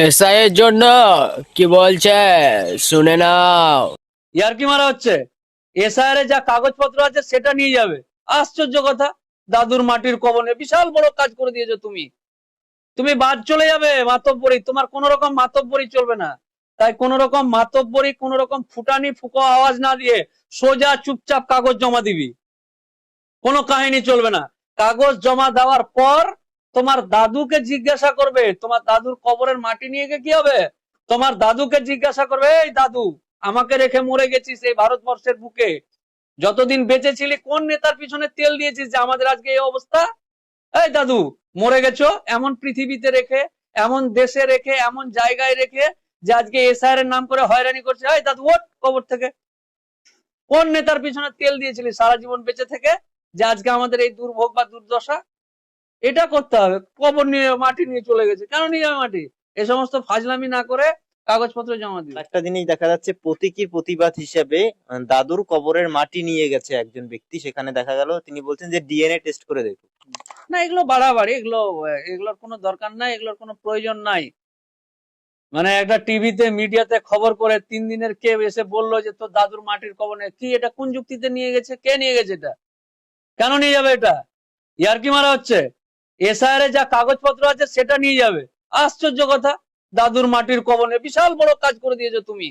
SI এর জন্য কি বলছে শুনে নাও। ইয়ার কি মারা হচ্ছে? এসআইআর যা কাগজপত্র আছে সেটা নিয়ে যাবে। আশ্চর্য কথা, দাদুর মাটির কবনে বিশাল বড় কাজ করে দিয়েছো তুমি। তুমি বাদ চলে যাবে মাতব্বরি, তোমার কোন রকম মাতব্বরি চলবে না। তাই কোন রকম মাতব্বরি, কোন রকম ফুটানি ফুকো আওয়াজ না দিয়ে সোজা চুপচাপ কাগজ জমা দিবি। কোনো কাহিনী চলবে না। কাগজ জমা দেওয়ার পর তোমার দাদুকে জিজ্ঞাসা করবে, তোমার দাদুর কবরের মাটি নিয়ে গিয়ে কি হবে? তোমার দাদুকে জিজ্ঞাসা করবে, এই দাদু, আমাকে রেখে মরে গেছিস এই ভারতবর্ষের বুকে, যতদিন বেঁচে ছিলি কোন নেতার পিছনে তেল দিয়েছিস যে আমাদের আজকে এই অবস্থা? এই দাদু, মরে গেছো এমন পৃথিবীতে রেখে, এমন দেশে রেখে, এমন জায়গায় রেখে যে আজকে এসআইআর এর নাম করে হয়রানি করছে। এই দাদু, ওঠ কবর থেকে। কোন নেতার পিছনে তেল দিয়েছিলি সারা জীবন বেঁচে থেকে যে আজকে আমাদের এই দুর্ভোগ বা দুর্দশা? এটা করতে হবে। কবর নিয়ে মাটি নিয়ে চলে গেছে, কেন নিয়ে যাবে মাটি? এ সমস্ত ফাজলামি না করে কাগজপত্র জমা দিবে। একটা জিনিস দেখা যাচ্ছে, প্রতীকীর প্রতিবাদ হিসেবে দাদুর কবরের মাটি নিয়ে গেছে একজন ব্যক্তি। সেখানে দেখা গেল তিনি বলছেন যে ডিএনএ টেস্ট করে দেখুন। না, এগুলো বাড়াবাড়ি, এগুলোর কোনো দরকার নাই, এগুলোর কোনো প্রয়োজন নাই। মানে একটা টিভিতে মিডিয়াতে খবর করে 3 দিনের কে এসে বললো যে তোর দাদুর মাটির কবর নেই, কি এটা কোন যুক্তিতে নিয়ে গেছে? কে নিয়ে গেছে? এটা কেন নিয়ে যাবে? এটা ইয়ার কি মারা হচ্ছে? এসআইআর যা কাগজপত্র আছে সেটা নিয়ে যাবে। আশ্চর্য কথা, দাদুর মাটির কবরে বিশাল বড় কাজ করে দিয়েছো তুমি।